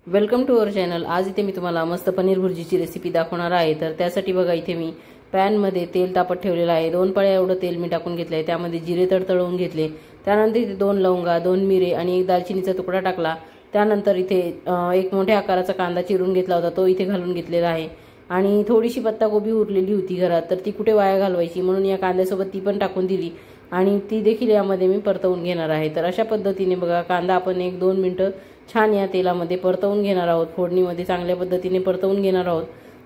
Welcome to our channel. आज इथे मी तुम्हाला मस्त पनीर भुर्जीची रेसिपी दाखवणार आहे। तर त्यासाठी बघा इथे मी पॅन मध्ये तेल तापत ठेवलेलं आहे। 2 पळ्या एवढं तेल मी टाकून घेतलंय। त्यामध्ये जिरे तडतडवून घेतले। त्यानंतर इथे 2 लवंगा, 2 मिरे आणि 1 दालचिनीचा तुकडा टाकला। त्यानंतर इथे एक मोठ्या आकाराचा कांदा चिरून घेतला होता, तो इथे घालून घेतलेला आहे। आणि थोडीशी पत्ताकोबी उरलेली होती घरात, तर ती कुठे वाया घालवायची म्हणून या कांद्यासोबत ती पण टाकून दिली आणि ती देखील यामध्ये मी परतवून घेणार आहे। तर अशा पद्धतीने बघा कांदा आपण 1-2 मिनिटं छान या तेलामध्ये परतवून घेणार आहोत। फोडणीमध्ये चांगल्या पद्धतीने परतवून घेणार आहोत।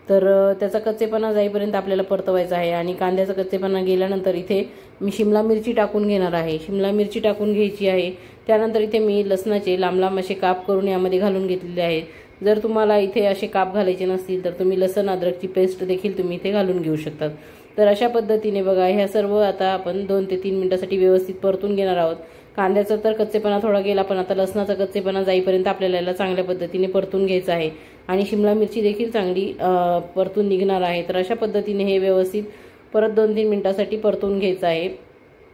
तर त्याचा कच्चेपणा जाईपर्यंत आपल्याला परतवायचा आहे। आणि कांद्याचा कच्चेपणा गेल्यानंतर इथे मी शिमला मिरची टाकून घेणार आहे। शिमला मिरची टाकून घ्यायची आहे। त्यानंतर इथे मी लसणाचे लांब लांब असे काप करून यामध्ये घालून घेतलेले आहेत। जर तुम्हाला इथे असे काप घालायचे नसतील तर तुम्ही लसण अद्रकची पेस्ट देखील तुम्ही इथे घालून घेऊ शकता। तर अशा पद्धतीने बघा ह्या सर्व आता आपण 2 ते 3 मिनिटांसाठी व्यवस्थित परतून घेणार आहोत। कांद्याचा तर कच्चेपणा थोडा गेला, पण आता लसणाचा कच्चेपणा जाईपर्यंत आपल्याला याला चांगल्या पद्धतीने परतून घ्यायचं आहे। आणि शिमला मिरची देखील चांगली परतून निघणार आहे। तर अशा पद्धतीने हे व्यवस्थित परत 2-3 मिनिटांसाठी परतून घ्यायचं आहे।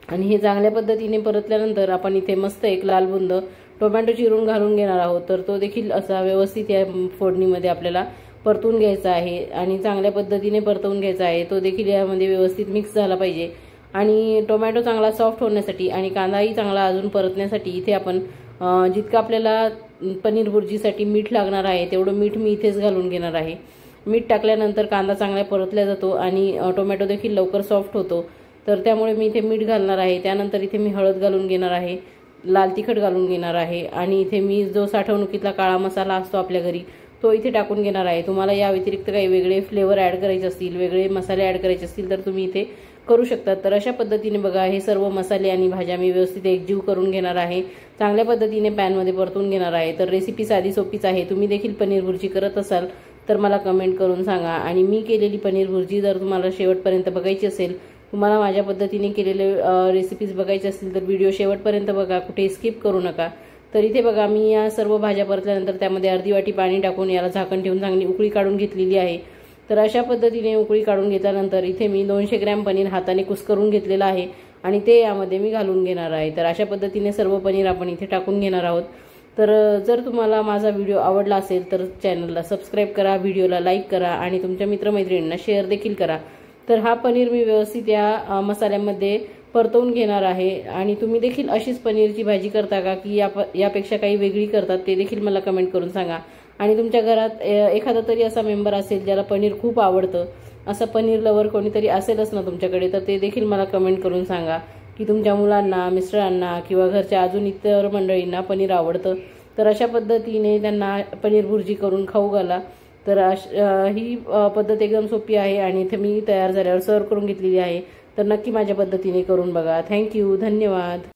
आणि हे चांगल्या पद्धतीने परतल्यानंतर आपण इथे मस्त एक लाल बुंद टोमॅटो चिरून घालून घेणार आहोत। तर तो देखील असा व्यवस्थित या फोडणीमध्ये आपल्याला परतून घ्यायचा आहे आणि चांगल्या पद्धतीने परतवून घ्यायचा आहे। तो देखील यामध्ये व्यवस्थित मिक्स झाला पाहिजे। आणि टोमॅटो चांगला सॉफ्ट होण्यासाठी आणि कांदाही चांगला अजून परतण्यासाठी इथे आपण जितकं आपल्याला पनीर भुर्जीसाठी मीठ लागणार आहे तेवढं मीठ मी इथेच घालून घेणार आहे। मीठ टाकल्यानंतर कांदा चांगला परतला जातो आणि टोमॅटो देखील लवकर सॉफ्ट होतो। तर त्यामुळे मी इथे मीठ घालणार आहे। त्यानंतर इथे मी हळद घालून घेणार आहे, लाल तिखट घालून घेणार आहे आणि इथे मी जो साठवणुकीतला काळा मसाला असतो आपल्या घरी तो इथे टाकून घेणार आहे। तुम्हाला या व्यतिरिक्त काही वेगळे फ्लेवर ॲड करायचे असतील, वेगळे मसाले ॲड करायचे असतील तर तुम्ही इथे करू शकता। तर अशा पद्धतीने बघा हे सर्व मसाले आणि भाज्या मी व्यवस्थित एकजीव करून घेणार आहे। चांगल्या पद्धतीने पॅनमध्ये परतून घेणार आहे। तर रेसिपी साधी सोपीच आहे। तुम्ही देखील पनीर भुर्जी करत असाल तर मला कमेंट करून सांगा। आणि मी केलेली पनीर भुर्जी जर तुम्हाला शेवटपर्यंत बघायची असेल, तुम्हाला माझ्या पद्धतीने केलेले रेसिपीज बघायचे असतील तर व्हिडिओ शेवटपर्यंत बघा, कुठे स्किप करू नका। तर इथे बघा मी या सर्व भाज्या परतल्यानंतर त्यामध्ये अर्धी वाटी पाणी टाकून याला झाकण ठेवून चांगली उकळी काढून घेतलेली आहे। तर अशा पद्धतीने उकळी काढून घेतल्यानंतर इथे मी 200 ग्रॅम पनीर हाताने कुस्करून घेतलेलं आहे आणि ते यामध्ये मी घालून घेणार आहे। तर अशा पद्धतीने सर्व पनीर आपण इथे टाकून घेणार आहोत। तर जर तुम्हाला माझा व्हिडिओ आवडला असेल तर चॅनलला सबस्क्राईब करा, व्हिडिओला लाईक करा आणि तुमच्या मित्रमैत्रिणींना शेअर देखील करा। तर हा पनीर मी व्यवस्थित या मसाल्यामध्ये परतवून घेणार आहे। आणि तुम्ही देखील अशीच पनीरची भाजी करता का की यापेक्षा काही वेगळी करतात ते देखील मला कमेंट करून सांगा। आणि तुमच्या घरात एखादा तरी असा मेंबर असेल ज्याला पनीर खूप आवडतं, असं पनीर लवर कोणीतरी असेलच ना तुमच्याकडे, तर ते देखील मला कमेंट करून सांगा की तुमच्या मुलांना, मिस्टरांना किंवा घरच्या अजून इतर मंडळींना पनीर आवडतं। तर अशा पद्धतीने त्यांना पनीर भुर्जी करून खाऊ घाला। तर ही पद्धत एकदम सोपी आहे आणि इथे मी तयार झाल्यावर सर्व करून घेतलेली आहे। तर नक्की माझ्या पद्धतीने करून बघा। थँक्यू, धन्यवाद।